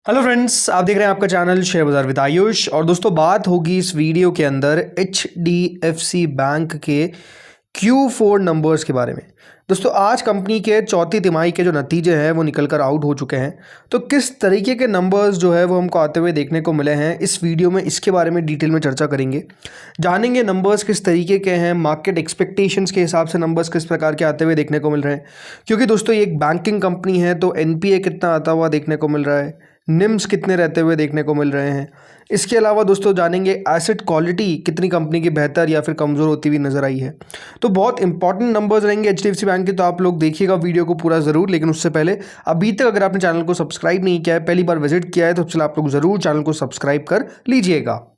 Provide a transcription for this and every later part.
Hello friends, आप देख रहे हैं आपका चैनल शेयर बाजार विद आयुष। और दोस्तों, बात होगी इस वीडियो के अंदर HDFC बैंक के Q4 नंबर्स के बारे में। दोस्तों, आज कंपनी के चौथी तिमाही के जो नतीजे हैं वो निकल कर आउट हो चुके हैं। तो किस तरीके के नंबर्स जो है वो हमको आते हुए देखने को मिले हैं, इस वीडियो में इसके बारे में डिटेल में चर्चा करेंगे। जानेंगे नंबर्स किस तरीके के हैं, मार्केट एक्सपेक्टेशंस के हिसाब से नंबर्स किस प्रकार के आते हुए देखने को मिल रहे हैं। क्योंकि दोस्तों, ये एक बैंकिंग कंपनी है तो NPA कितना आता हुआ देखने को मिल रहा है, निम्स कितने रहते हुए देखने को मिल रहे हैं। इसके अलावा दोस्तों जानेंगे एसेट क्वालिटी कितनी कंपनी की बेहतर या फिर कमज़ोर होती हुई नज़र आई है। तो बहुत इंपॉर्टेंट नंबर्स रहेंगे HDFC बैंक के, तो आप लोग देखिएगा वीडियो को पूरा ज़रूर। लेकिन उससे पहले अभी तक अगर आपने चैनल को सब्सक्राइब नहीं किया है, पहली बार विजिट किया है, तो चलो आप लोग ज़रूर चैनल को सब्सक्राइब कर लीजिएगा।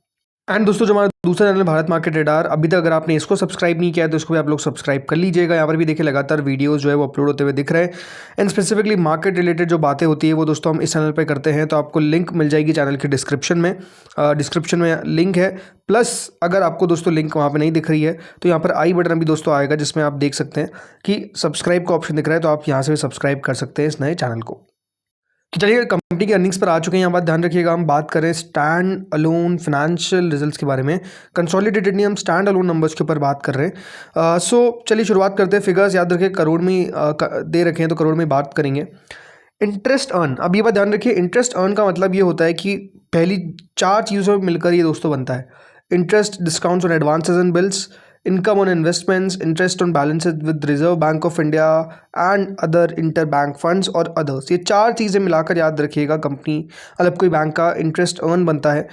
एंड दोस्तों, जो हमारा दूसरा चैनल भारत मार्केट रेडार, अभी तक अगर आपने इसको सब्सक्राइब नहीं किया है तो इसको भी आप लोग सब्सक्राइब कर लीजिएगा। यहाँ पर भी देखिए लगातार वीडियोस जो है वो अपलोड होते हुए दिख रहे हैं। एंड स्पेसिफिकली मार्केट रिलेटेड जो बातें होती है वो दोस्तों हम इस चैनल पे करते हैं। तो आपको लिंक मिल जाएगी चैनल के डिस्क्रिप्शन में लिंक है। प्लस अगर आपको दोस्तों लिंक वहाँ पर नहीं दिख रही है तो यहाँ पर आई बटन अभी दोस्तों आएगा, जिसमें आप देख सकते हैं कि सब्सक्राइब का ऑप्शन दिख रहा है, तो आप यहाँ से भी सब्सक्राइब कर सकते हैं इस नए चैनल को। तो चलिए, कंपनी के अर्निंग्स पर आ चुके हैं। यहाँ बात ध्यान रखिएगा, हम बात करें स्टैंड अलोन फाइनेंशियल रिजल्ट्स के बारे में। कंसोलिडेटेड नहीं, हम स्टैंड अलोन नंबर्स के ऊपर बात कर रहे हैं। चलिए शुरुआत करते हैं। फिगर्स याद रखें, करोड़ में दे रखे हैं तो करोड़ में बात करेंगे। इंटरेस्ट अर्न, अब ये बात ध्यान रखिए, इंटरेस्ट अर्न का मतलब ये होता है कि पहली 4 चीज़ों में मिलकर ये दोस्तों बनता है। Interest, discounts on advances and bills, income on investments, interest on balances with reserve bank of India and other inter bank funds और अदर्स। ये 4 चीज़ें मिलाकर याद रखिएगा कंपनी मतलब कोई बैंक का इंटरेस्ट अर्न बनता है।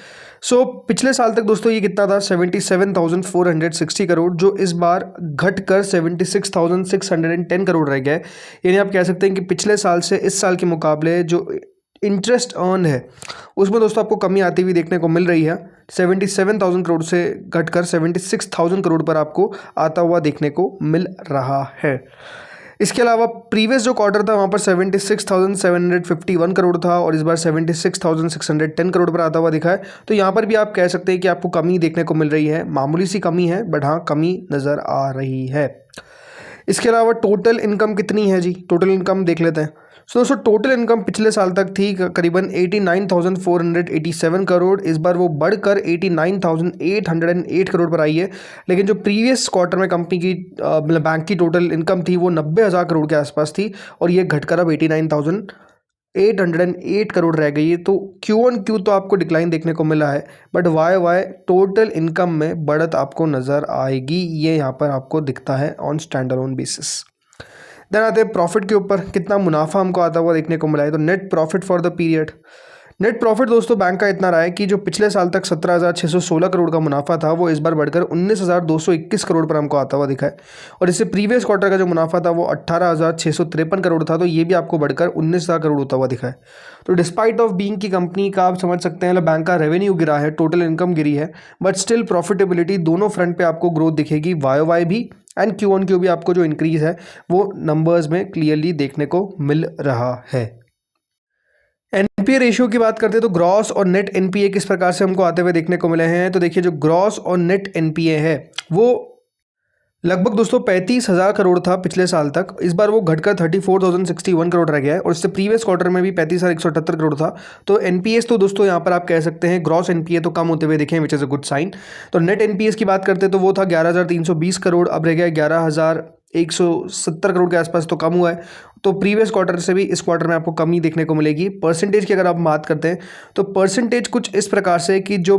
पिछले साल तक दोस्तों ये कितना था, 77,460 करोड़, जो इस बार घटकर 76,610 करोड़ रह गया है। यानी आप कह सकते हैं कि पिछले साल से इस साल के मुकाबले जो इंटरेस्ट अर्न है उसमें दोस्तों आपको कमी आती हुई देखने को मिल रही है। 77,000 करोड़ से घटकर 76,000 करोड़ पर आपको आता हुआ देखने को मिल रहा है। इसके अलावा प्रीवियस जो क्वार्टर था वहाँ पर 76,751 करोड़ था और इस बार 76,610 करोड़ पर आता हुआ दिखा है। तो यहाँ पर भी आप कह सकते हैं कि आपको कमी देखने को मिल रही है, मामूली सी कमी है बट हाँ कमी नज़र आ रही है। इसके अलावा टोटल इनकम कितनी है जी, टोटल इनकम देख लेते हैं। दोस्तों, टोटल इनकम पिछले साल तक थी करीबन 89,487 करोड़, इस बार वो बढ़कर 89,808 करोड़ पर आई है। लेकिन जो प्रीवियस क्वार्टर में कंपनी की मतलब बैंक की टोटल इनकम थी वो 90,000 करोड़ के आसपास थी और ये घटकर अब 89,808 करोड़ रह गई है। तो Q1Q तो आपको डिक्लाइन देखने को मिला है, बट YY टोटल इनकम में बढ़त आपको नज़र आएगी। ये यहाँ पर आपको दिखता है on stand alone basis. Then आते हैं प्रॉफिट के ऊपर, कितना मुनाफा हमको आता हुआ देखने को मिला है। तो net profit for the period, net profit दोस्तों बैंक का इतना रहा है कि जो पिछले साल तक 17,616 करोड़ का मुनाफा था वो इस बार बढ़कर 19,221 करोड़ पर हमको आता हुआ दिखा है। और इससे प्रीवियस क्वार्टर का जो मुनाफा था वो 18,653 करोड़ था, तो ये भी आपको बढ़कर 19,000 करोड़ होता हुआ दिखा है। तो डिस्पाइट ऑफ बीइंग की कंपनी का आप समझ सकते हैं मतलब बैंक का रेवेन्यू गिरा है, टोटल इनकम गिरी है, बट स्टिल प्रॉफिटेबिलिटी दोनों फ्रंट पे आपको ग्रोथ दिखेगी, YOY भी एंड Q1Q भी आपको जो इंक्रीज है वो नंबर्स में क्लियरली देखने को मिल रहा है। NPA रेशियो की बात करते हैं तो ग्रॉस और नेट NPA किस प्रकार से हमको आते हुए देखने को मिले हैं। तो देखिए, जो ग्रॉस और नेट NPA है वो लगभग दोस्तों 35,000 करोड़ था पिछले साल तक, इस बार वो घटकर 34,061 करोड़ रह गया है और इससे प्रीवियस क्वार्टर में भी 35,178 करोड़ था। तो NPAs तो दोस्तों यहाँ पर आप कह सकते हैं ग्रॉस NPA तो कम होते हुए दिखे, which is a good sign. तो नेट NPAs की बात करते हैं तो वो था 11,320 करोड़, अब रह गया 11,170 करोड़ के आसपास, तो कम हुआ है। तो प्रीवियस क्वार्टर से भी इस क्वार्टर में आपको कमी देखने को मिलेगी। परसेंटेज की अगर आप बात करते हैं तो परसेंटेज कुछ इस प्रकार से कि जो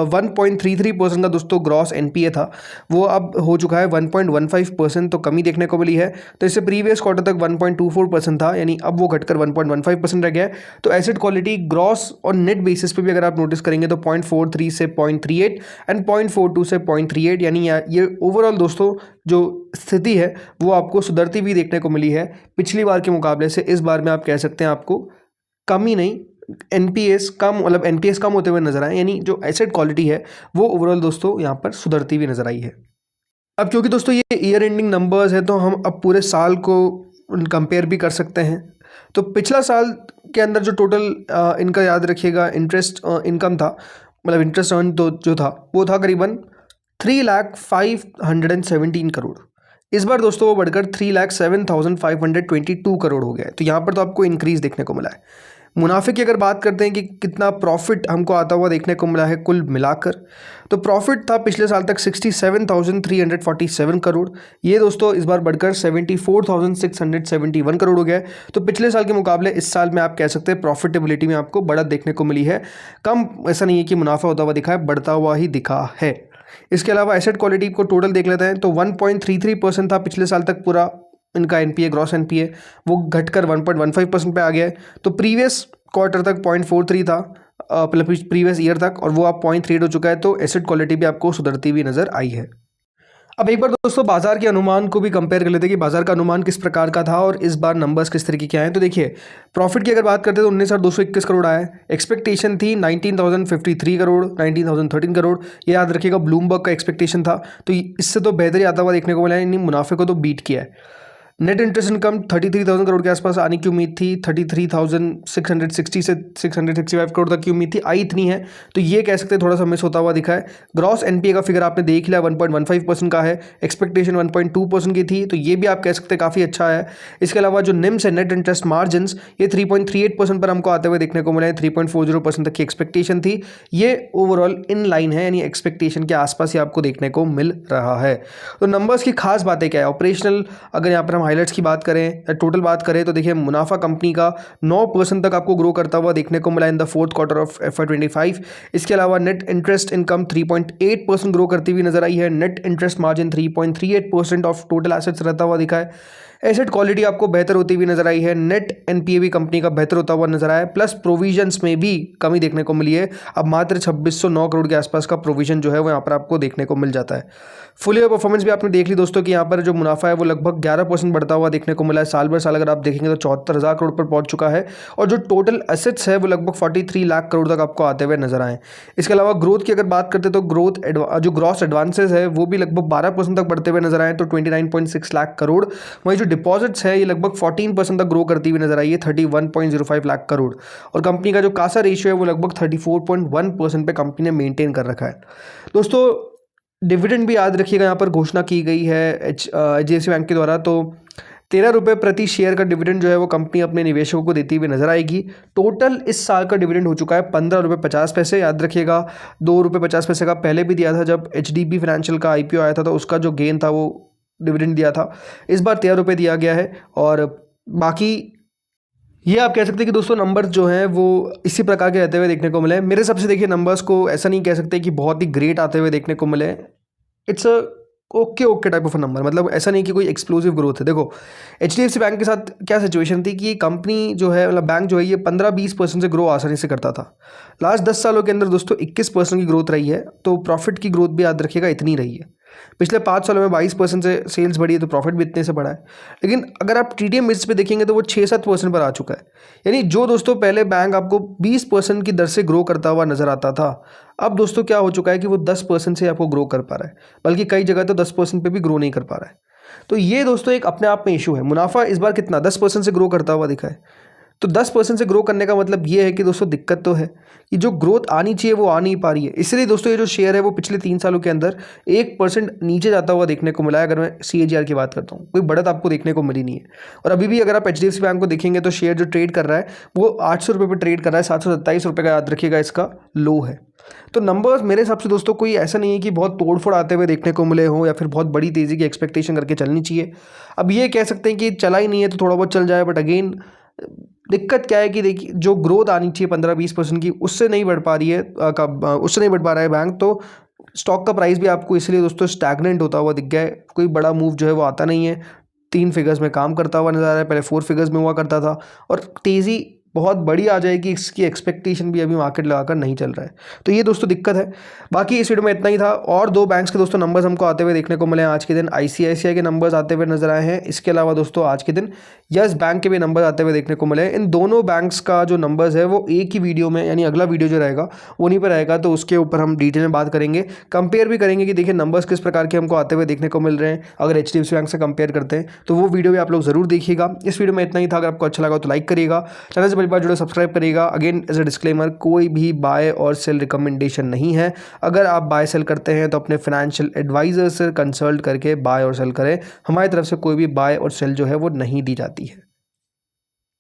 1.33% का दोस्तों ग्रॉस NPA था वो अब हो चुका है 1.15%, तो कमी देखने को मिली है। तो इससे प्रीवियस क्वार्टर तक 1.24% था, यानी अब वो घटकर 1.15% रह गया है। तो एसेट क्वालिटी ग्रॉस और नेट बेसिस पे भी अगर आप नोटिस करेंगे तो 0.43 से 0.38 एंड 0.42 से 0.38, यानी ये ओवरऑल दोस्तों जो स्थिति है वो आपको सुधरती हुई देखने को मिली है पिछली बार के मुकाबले से। इस बार में आप कह सकते हैं आपको कमी नहीं, NPAs कम मतलब NPAs कम होते हुए नजर आए, यानी जो एसेट क्वालिटी है वो ओवरऑल दोस्तों यहाँ पर सुधरती हुई नजर आई है। अब क्योंकि दोस्तों ये ईयर एंडिंग नंबर्स है तो हम अब पूरे साल को कंपेयर भी कर सकते हैं। तो पिछला साल के अंदर जो टोटल इनका याद रखिएगा इंटरेस्ट इनकम था, मतलब इंटरेस्ट अर्न तो जो था वो था करीबन 3,05,17 करोड़। इस बार दोस्तों वो बढ़कर 3,07,522 करोड़ हो गया है। तो यहाँ पर तो आपको इंक्रीज देखने को मिला है। मुनाफे की अगर बात करते हैं कि कितना प्रॉफिट हमको आता हुआ देखने को मिला है कुल मिलाकर, तो प्रॉफिट था पिछले साल तक 67,347 करोड़। ये दोस्तों इस बार बढ़कर 74,671 करोड़ हो गया है। तो पिछले साल के मुकाबले इस साल में आप कह सकते हैं प्रॉफिटेबिलिटी में आपको बढ़त देखने को मिली है। कम ऐसा नहीं है कि मुनाफा होता हुआ दिखा है, बढ़ता हुआ ही दिखा है। इसके अलावा एसेट क्वालिटी को टोटल देख लेते हैं तो 1.33% था पिछले साल तक पूरा इनका एनपीए, ग्रॉस एनपीए, वो घटकर 1.15% पे आ गया है। तो प्रीवियस क्वार्टर तक 0.43 था, प्रीवियस ईयर तक, और वो आप 0.38 हो चुका है। तो एसेट क्वालिटी भी आपको सुधरती हुई नजर आई है। अब एक बार दोस्तों बाजार के अनुमान को भी कंपेयर कर लेते हैं कि बाजार का अनुमान किस प्रकार का था और इस बार नंबर्स किस तरीके के आए हैं। तो देखिए, प्रॉफिट की अगर बात करते हैं तो 19,221 करोड़ आया है। एक्सपेक्टेशन थी 19,053 करोड़, 19,013 करोड़, ये याद रखिएगा ब्लूमबर्ग का एक्सपेक्टेशन था। तो इससे तो बेहतर ही आता हुआ देखने को मिला है, यानी मुनाफे को तो बीट किया है। नेट इंटरेस्ट इनकम 33,000 करोड़ के आसपास आने की उम्मीद थी, 33,660 से 665 करोड़ तक की उम्मीद थी, आई इतनी है। तो ये कह सकते हैं थोड़ा सा मिस होता हुआ दिखा है। ग्रॉस एनपीए का फिगर आपने देख लिया, 1.15% का है, एक्सपेक्टेशन 1.2% की थी, तो ये भी आप कह सकते हैं काफ़ी अच्छा है। इसके अलावा जो निम्स है, नेट इंटरेस्ट मार्जिन, ये 3.38% पर हमको आते हुए देखने को मिला है। 3.40% तक की एक्सपेक्टेशन थी। ये ओवरऑल इन लाइन है, यानी एक्सपेक्टेशन के आसपास ही आपको देखने को मिल रहा है। तो नंबर्स की खास बातें क्या है ऑपरेशनल, अगर यहाँ पर हम हाइलाइट्स की बात करें या टोटल बात करें तो देखिए, मुनाफा कंपनी का 9% तक आपको ग्रो करता हुआ देखने को मिला in the fourth quarter of FY25। इसके अलावा नेट इंटरेस्ट इनकम 3.8% ग्रो करती हुई नजर आई है। Net interest margin 3.38% of total assets रहता हुआ दिखा है। एसेट क्वालिटी आपको बेहतर होती हुई नजर आई है। नेट एनपीए भी कंपनी का बेहतर होता हुआ नजर आया है। प्लस प्रोविजंस में भी कमी देखने को मिली है। अब मात्र 2609 करोड़ के आसपास का प्रोविजन जो है वो यहाँ पर आपको देखने को मिल जाता है। फुल ईयर परफॉर्मेंस भी आपने देख ली दोस्तों कि यहाँ पर जो मुनाफा है वो लगभग 11% बढ़ता हुआ देखने को मिला है। साल भर साल अगर आप देखेंगे तो 74,000 करोड़ पर पहुंच चुका है। और जो टोटल एसेट्स है वो लगभग 43 लाख करोड़ तक आपको आते हुए नजर आए। इसके अलावा ग्रोथ की अगर बात करते तो ग्रोथ जो ग्रॉस एडवांसेस है वो भी लगभग 12% तक बढ़ते हुए नजर आए, तो 29.6 लाख करोड़। वहीं जो डिपॉजिट्स है ये लगभग 14% तक ग्रो करती हुई नजर आई है, 31.05 लाख करोड़। और कंपनी का जो कासा रेशियो है वो लगभग 34.1% पे कंपनी ने मेंटेन कर रखा है। दोस्तों डिविडेंड भी याद रखिएगा, यहाँ पर घोषणा की गई है HDFC बैंक के द्वारा, तो 13 रुपये प्रति शेयर का डिविडेंड जो है वो कंपनी अपने निवेशकों को देती हुई नजर आएगी। टोटल इस साल का डिविडेंड हो चुका है 15.50 रुपये। याद रखिएगा 2.50 रुपये का पहले भी दिया था जब HDB फाइनेंशियल का IPO आया था, तो उसका जो गेन था वो डिविडेंड दिया था। इस बार 13 रुपये दिया गया है। और बाकी ये आप कह सकते हैं कि दोस्तों नंबर्स जो हैं वो इसी प्रकार के रहते हुए देखने को मिले। मेरे हिसाब से देखिए, नंबर्स को ऐसा नहीं कह सकते कि बहुत ही ग्रेट आते हुए देखने को मिले। It's a okay type of number, मतलब ऐसा नहीं कि कोई एक्सप्लोसिव ग्रोथ है। देखो HDFC बैंक के साथ क्या सिचुएशन थी कि कंपनी जो है, मतलब बैंक जो है, ये 15-20% से ग्रो आसानी से करता था। लास्ट 10 सालों के अंदर दोस्तों 21% की ग्रोथ रही है। तो प्रॉफिट की ग्रोथ भी याद रखिएगा इतनी रही है। पिछले 5 सालों में 22% से सेल्स बढ़ी है, तो प्रॉफिट भी इतने से बढ़ा है। लेकिन अगर आप TTM बेसिस पे देखेंगे तो वो 6-7% पर आ चुका है। यानी जो दोस्तों पहले बैंक आपको 20% की दर से ग्रो करता हुआ नजर आता था, अब दोस्तों क्या हो चुका है कि वो 10% से आपको ग्रो कर पा रहा है, बल्कि कई जगह तो 10% पे भी ग्रो नहीं कर पा रहा है। तो ये दोस्तों एक अपने आप में इशू है। मुनाफा इस बार कितना 10% से ग्रो करता हुआ दिखा है। तो 10% से ग्रो करने का मतलब ये है कि दोस्तों दिक्कत तो है कि जो ग्रोथ आनी चाहिए वो आ नहीं पा रही है। इसलिए दोस्तों ये जो शेयर है वो पिछले 3 सालों के अंदर 1% नीचे जाता हुआ देखने को मिला है। अगर मैं CAGR की बात करता हूँ, कोई बढ़त आपको देखने को मिली नहीं है। और अभी भी अगर आप HDFC बैंक को देखेंगे तो शेयर जो ट्रेड कर रहा है वो 800 रुपये पर ट्रेड कर रहा है। 727 रुपये का याद रखिएगा इसका लो है। तो नंबर्स मेरे हिसाब से दोस्तों कोई ऐसा नहीं है कि बहुत तोड़फोड़ आते हुए देखने को मिले हों या फिर बहुत बड़ी तेज़ी की एक्सपेक्टेशन करके चलनी चाहिए। अब ये कह सकते हैं कि चला ही नहीं है तो थोड़ा बहुत चल जाए, बट अगेन दिक्कत क्या है कि देखिए जो ग्रोथ आनी चाहिए 15-20% की, उससे नहीं बढ़ पा रही है, उससे नहीं बढ़ पा रहा है बैंक। तो स्टॉक का प्राइस भी आपको इसलिए दोस्तों स्टैग्नेंट होता हुआ दिख गया है। कोई बड़ा मूव जो है वो आता नहीं है। 3 फिगर्स में काम करता हुआ नजर आ रहा है, पहले 4 फिगर्स में हुआ करता था। और तेज़ी बहुत बड़ी आ जाएगी इसकी एक्सपेक्टेशन भी अभी मार्केट लगाकर नहीं चल रहा है। तो ये दोस्तों दिक्कत है। बाकी इस वीडियो में इतना ही था। और 2 बैंक्स के दोस्तों नंबर्स हमको आते हुए देखने को मिले आज के दिन। ICICI के नंबर्स आते हुए नजर आए हैं। इसके अलावा दोस्तों आज के दिन यस बैंक के भी नंबर आते हुए देखने को मिले। इन दोनों बैंक्स का जो नंबर्स है वो एक ही वीडियो में, यानी अगला वीडियो जो रहेगा वो नहीं पर रहेगा, तो उसके ऊपर हम डिटेल में बात करेंगे, कंपेयर भी करेंगे कि देखिए नंबर्स किस प्रकार के हमको आते हुए देखने को मिल रहे हैं अगर HDFC बैंक से कंपेयर करते हैं। तो वो वीडियो भी आप लोग जरूर देखिएगा। इस वीडियो में इतना ही था। अगर आपको अच्छा लगा तो लाइक करिएगा, चैनल से पहली बार जुड़े सब्सक्राइब करिएगा। अगेन एज अ डिस्क्लेमर, कोई भी बाय और सेल रिकमेंडेशन नहीं है। अगर आप बाय सेल करते हैं तो अपने फाइनेंशियल एडवाइजर से कंसल्ट करके बाय और सेल करें। हमारी तरफ से कोई भी बाय और सेल जो है वो नहीं दी जाती है।